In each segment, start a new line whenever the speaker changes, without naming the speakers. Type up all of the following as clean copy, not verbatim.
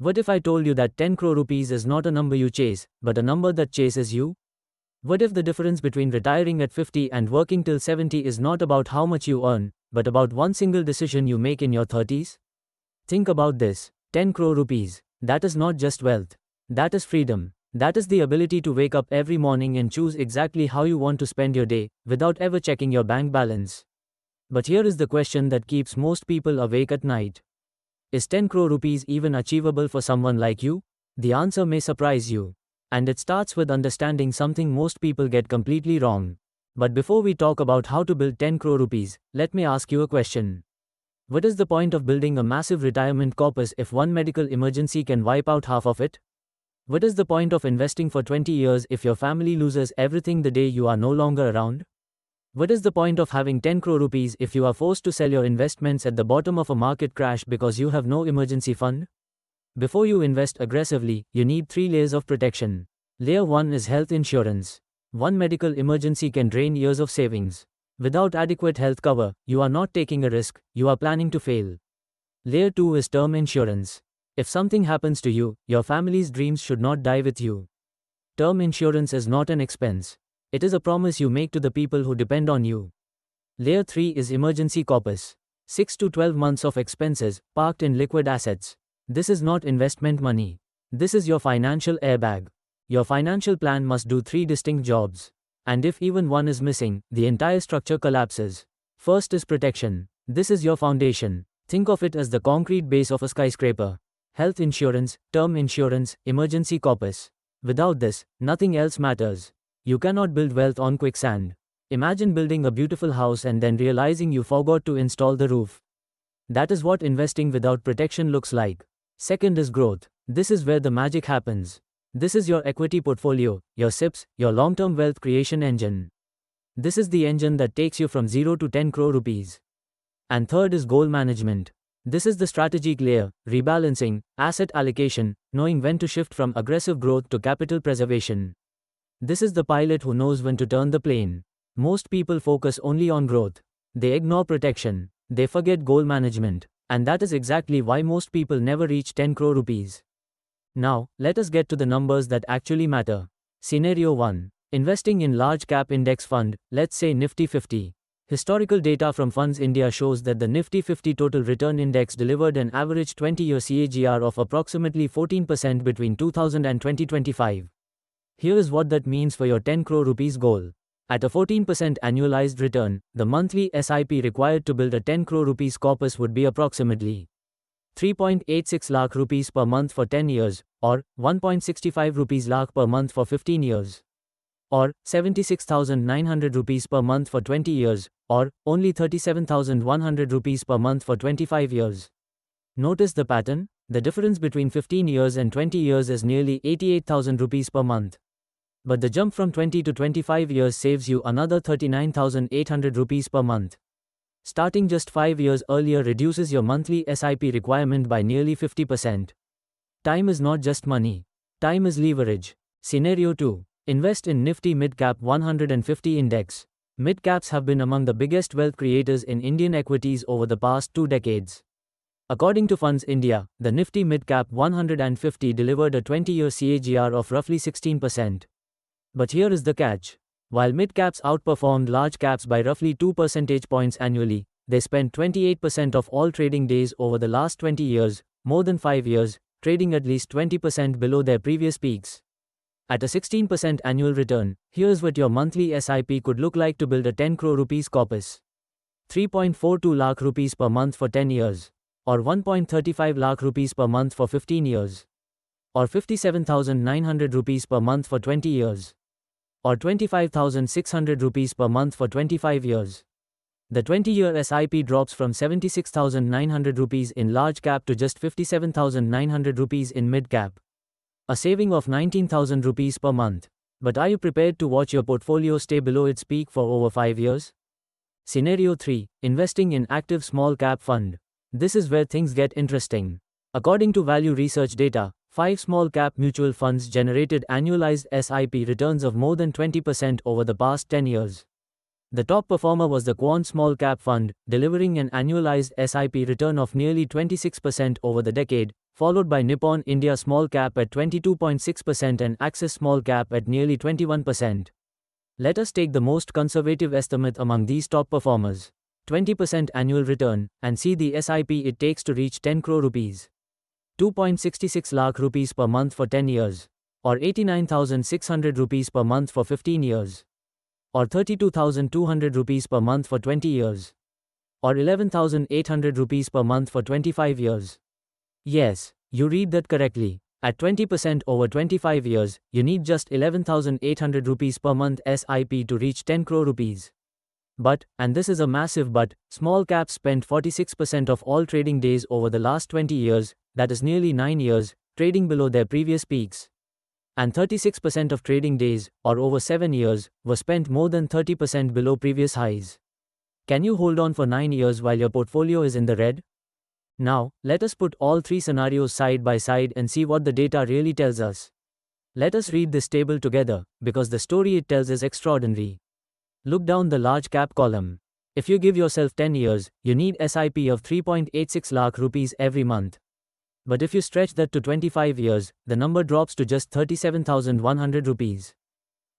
What if I told you that 10 crore rupees is not a number you chase, but a number that chases you? What if the difference between retiring at 50 and working till 70 is not about how much you earn, but about one single decision you make in your 30s? Think about this. 10 crore rupees. That is not just wealth. That is freedom. That is the ability to wake up every morning and choose exactly how you want to spend your day, without ever checking your bank balance. But here is the question that keeps most people awake at night. Is 10 crore rupees even achievable for someone like you? The answer may surprise you. And it starts with understanding something most people get completely wrong. But before we talk about how to build 10 crore rupees, let me ask you a question. What is the point of building a massive retirement corpus if one medical emergency can wipe out half of it? What is the point of investing for 20 years if your family loses everything the day you are no longer around? What is the point of having 10 crore rupees if you are forced to sell your investments at the bottom of a market crash because you have no emergency fund? Before you invest aggressively, you need 3 layers of protection. Layer 1 is health insurance. One medical emergency can drain years of savings. Without adequate health cover, you are not taking a risk, you are planning to fail. Layer 2 is term insurance. If something happens to you, your family's dreams should not die with you. Term insurance is not an expense. It is a promise you make to the people who depend on you. Layer 3 is emergency corpus. 6 to 12 months of expenses, parked in liquid assets. This is not investment money. This is your financial airbag. Your financial plan must do 3 distinct jobs. And if even one is missing, the entire structure collapses. First is protection. This is your foundation. Think of it as the concrete base of a skyscraper. Health insurance, term insurance, emergency corpus. Without this, nothing else matters. You cannot build wealth on quicksand. Imagine building a beautiful house and then realizing you forgot to install the roof. That is what investing without protection looks like. Second is growth. This is where the magic happens. This is your equity portfolio, your SIPs, your long-term wealth creation engine. This is the engine that takes you from 0 to 10 crore rupees. And third is goal management. This is the strategic layer, rebalancing, asset allocation, knowing when to shift from aggressive growth to capital preservation. This is the pilot who knows when to turn the plane. Most people focus only on growth. They ignore protection. They forget goal management. And that is exactly why most people never reach 10 crore rupees. Now, let us get to the numbers that actually matter. Scenario 1. Investing in large cap index fund, let's say Nifty 50. Historical data from Funds India shows that the Nifty 50 Total Return Index delivered an average 20-year CAGR of approximately 14% between 2000 and 2025. Here is what that means for your 10 crore rupees goal. At a 14% annualized return, the monthly SIP required to build a 10 crore rupees corpus would be approximately 3.86 lakh rupees per month for 10 years, or 1.65 rupees lakh per month for 15 years. Or 76,900 rupees per month for 20 years, or only 37,100 rupees per month for 25 years. Notice the pattern? The difference between 15 years and 20 years is nearly 88,000 rupees per month. But the jump from 20 to 25 years saves you another 39,800 rupees per month. Starting just 5 years earlier reduces your monthly SIP requirement by nearly 50%. Time is not just money. Time is leverage. Scenario 2. Invest in Nifty Mid-Cap 150 Index. Mid-caps have been among the biggest wealth creators in Indian equities over the past 2 decades. According to Funds India, the Nifty Mid-Cap 150 delivered a 20-year CAGR of roughly 16%. But here is the catch. While mid-caps outperformed large caps by roughly 2 percentage points annually, they spent 28% of all trading days over the last 20 years, more than 5 years, trading at least 20% below their previous peaks. At a 16% annual return, here's what your monthly SIP could look like to build a 10 crore rupees corpus. 3.42 lakh rupees per month for 10 years. Or 1.35 lakh rupees per month for 15 years. Or 57,900 rupees per month for 20 years. Or 25,600 rupees per month for 25 years. The 20-year SIP drops from 76,900 rupees in large cap to just 57,900 rupees in mid cap. A saving of 19,000 rupees per month. But are you prepared to watch your portfolio stay below its peak for over 5 years? Scenario 3. Investing in active small cap fund. This is where things get interesting. According to value research data, 5 small cap mutual funds generated annualized SIP returns of more than 20% over the past 10 years. The top performer was the Quant Small Cap Fund, delivering an annualized SIP return of nearly 26% over the decade, followed by Nippon India Small Cap at 22.6% and Axis Small Cap at nearly 21%. Let us take the most conservative estimate among these top performers, 20% annual return, and see the SIP it takes to reach 10 crore rupees. 2.66 lakh rupees per month for 10 years, or 89,600 rupees per month for 15 years, or 32,200 rupees per month for 20 years, or 11,800 rupees per month for 25 years. Yes, you read that correctly. At 20% over 25 years, you need just 11,800 rupees per month SIP to reach 10 crore rupees. But, and this is a massive but, small caps spent 46% of all trading days over the last 20 years, that is nearly 9 years, trading below their previous peaks. And 36% of trading days, or over 7 years, were spent more than 30% below previous highs. Can you hold on for 9 years while your portfolio is in the red? Now, let us put all three scenarios side by side and see what the data really tells us. Let us read this table together, because the story it tells is extraordinary. Look down the large cap column. If you give yourself 10 years, you need SIP of 3.86 lakh rupees every month. But if you stretch that to 25 years, the number drops to just 37,100 rupees.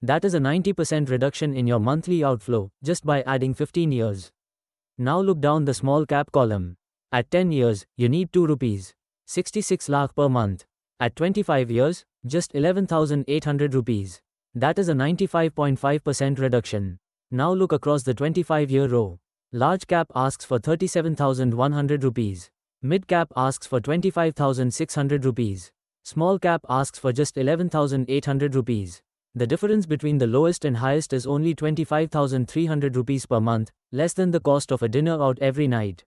That is a 90% reduction in your monthly outflow, just by adding 15 years. Now look down the small cap column. At 10 years, you need 2 rupees, 66 lakh per month. At 25 years, just 11,800 rupees. That is a 95.5% reduction. Now look across the 25-year row. Large cap asks for 37,100 rupees. Mid cap asks for 25,600 rupees. Small cap asks for just 11,800 rupees. The difference between the lowest and highest is only 25,300 rupees per month, less than the cost of a dinner out every night.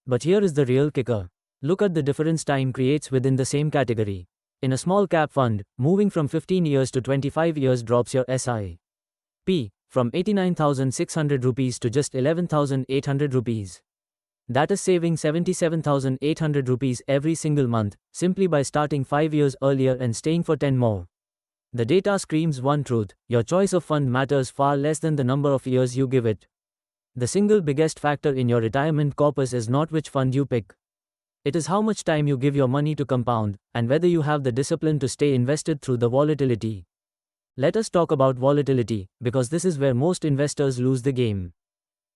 But here is the real kicker. Look at the difference time creates within the same category. In a small cap fund, moving from 15 years to 25 years drops your SIP from 89,600 rupees to just 11,800 rupees. That is saving 77,800 rupees every single month, simply by starting 5 years earlier and staying for 10 more. The data screams one truth: your choice of fund matters far less than the number of years you give it. The single biggest factor in your retirement corpus is not which fund you pick. It is how much time you give your money to compound, and whether you have the discipline to stay invested through the volatility. Let us talk about volatility, because this is where most investors lose the game.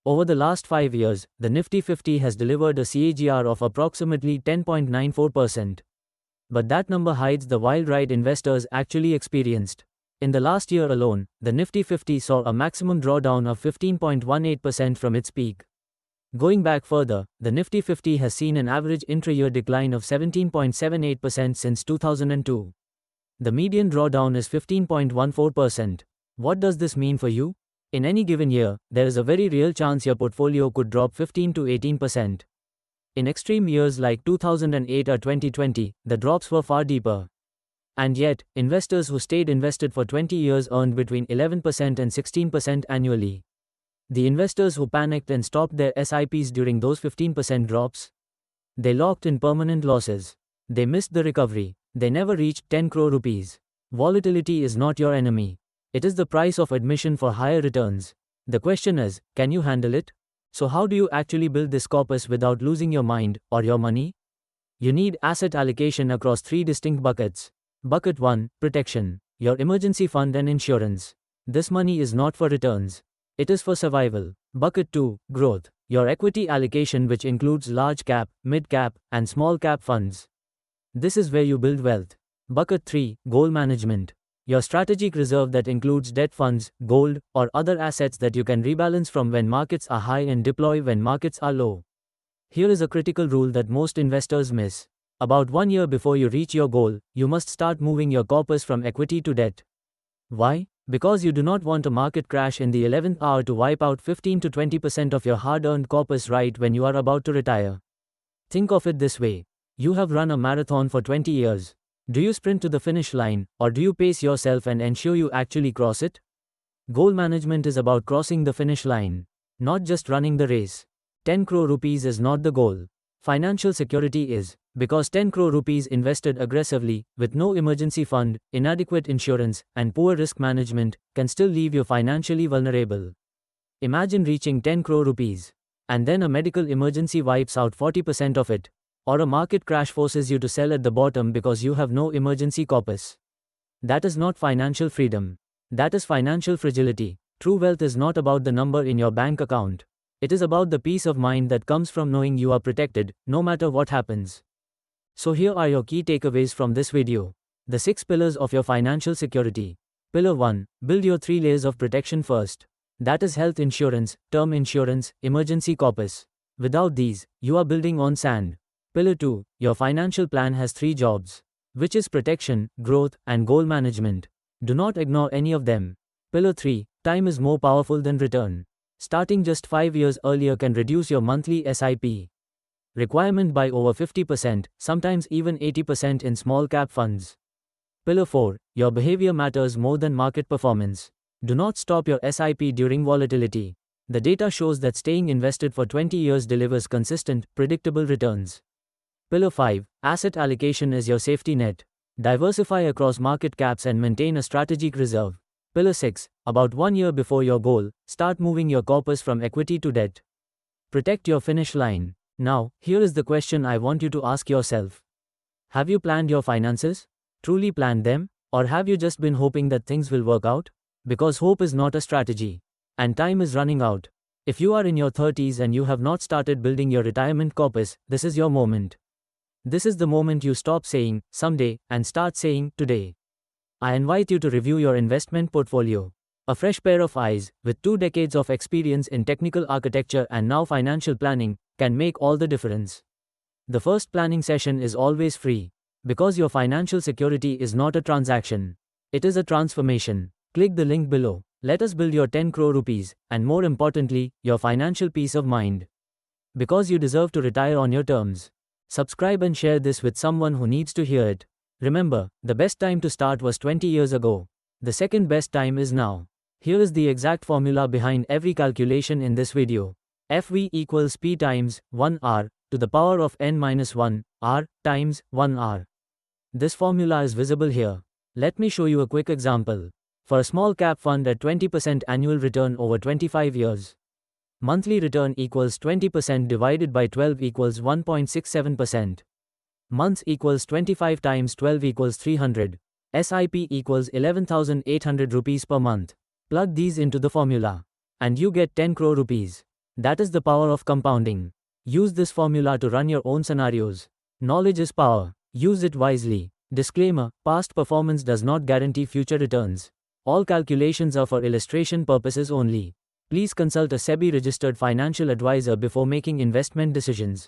Over the last 5 years, the Nifty 50 has delivered a CAGR of approximately 10.94%. But that number hides the wild ride investors actually experienced. In the last year alone, the Nifty 50 saw a maximum drawdown of 15.18% from its peak. Going back further, the Nifty 50 has seen an average intra-year decline of 17.78% since 2002. The median drawdown is 15.14%. What does this mean for you? In any given year, there is a very real chance your portfolio could drop 15 to 18%. In extreme years like 2008 or 2020, the drops were far deeper. And yet, investors who stayed invested for 20 years earned between 11% and 16% annually. The investors who panicked and stopped their SIPs during those 15% drops, they locked in permanent losses. They missed the recovery. They never reached 10 crore rupees. Volatility is not your enemy. It is the price of admission for higher returns. The question is, can you handle it? So how do you actually build this corpus without losing your mind, or your money? You need asset allocation across 3 distinct buckets. Bucket 1, protection. Your emergency fund and insurance. This money is not for returns. It is for survival. Bucket 2, growth. Your equity allocation, which includes large cap, mid cap, and small cap funds. This is where you build wealth. Bucket 3, goal management. Your strategic reserve that includes debt funds, gold, or other assets that you can rebalance from when markets are high and deploy when markets are low. Here is a critical rule that most investors miss. About 1 year before you reach your goal, you must start moving your corpus from equity to debt. Why? Because you do not want a market crash in the 11th hour to wipe out 15 to 20% of your hard-earned corpus right when you are about to retire. Think of it this way. You have run a marathon for 20 years. Do you sprint to the finish line, or do you pace yourself and ensure you actually cross it? Goal management is about crossing the finish line, not just running the race. 10 crore rupees is not the goal. Financial security is, because 10 crore rupees invested aggressively, with no emergency fund, inadequate insurance, and poor risk management, can still leave you financially vulnerable. Imagine reaching 10 crore rupees, and then a medical emergency wipes out 40% of it. Or a market crash forces you to sell at the bottom because you have no emergency corpus. That is not financial freedom. That is financial fragility. True wealth is not about the number in your bank account. It is about the peace of mind that comes from knowing you are protected, no matter what happens. So here are your key takeaways from this video. The 6 pillars of your financial security. Pillar 1. Build your 3 layers of protection first. That is health insurance, term insurance, emergency corpus. Without these, you are building on sand. Pillar 2. Your financial plan has 3 jobs, which is protection, growth, and goal management. Do not ignore any of them. Pillar 3. Time is more powerful than return. Starting just 5 years earlier can reduce your monthly SIP requirement by over 50%, sometimes even 80% in small cap funds. Pillar 4. Your behavior matters more than market performance. Do not stop your SIP during volatility. The data shows that staying invested for 20 years delivers consistent, predictable returns. Pillar 5. Asset allocation is your safety net. Diversify across market caps and maintain a strategic reserve. Pillar 6. About 1 year before your goal, start moving your corpus from equity to debt. Protect your finish line. Now, here is the question I want you to ask yourself. Have you planned your finances? Truly planned them? Or have you just been hoping that things will work out? Because hope is not a strategy. And time is running out. If you are in your 30s and you have not started building your retirement corpus, this is your moment. This is the moment you stop saying, someday, and start saying, today. I invite you to review your investment portfolio. A fresh pair of eyes, with 2 decades of experience in technical architecture and now financial planning, can make all the difference. The first planning session is always free. Because your financial security is not a transaction. It is a transformation. Click the link below. Let us build your 10 crore rupees, and more importantly, your financial peace of mind. Because you deserve to retire on your terms. Subscribe and share this with someone who needs to hear it. Remember, the best time to start was 20 years ago. The second best time is now. Here is the exact formula behind every calculation in this video. FV equals P times 1 R to the power of n minus 1 R times 1 R. This formula is visible here. Let me show you a quick example. For a small cap fund at 20% annual return over 25 years. Monthly return equals 20% divided by 12 equals 1.67%. Months equals 25 times 12 equals 300. SIP equals 11,800 rupees per month. Plug these into the formula. And you get 10 crore rupees. That is the power of compounding. Use this formula to run your own scenarios. Knowledge is power. Use it wisely. Disclaimer: past performance does not guarantee future returns. All calculations are for illustration purposes only. Please consult a SEBI registered financial advisor before making investment decisions.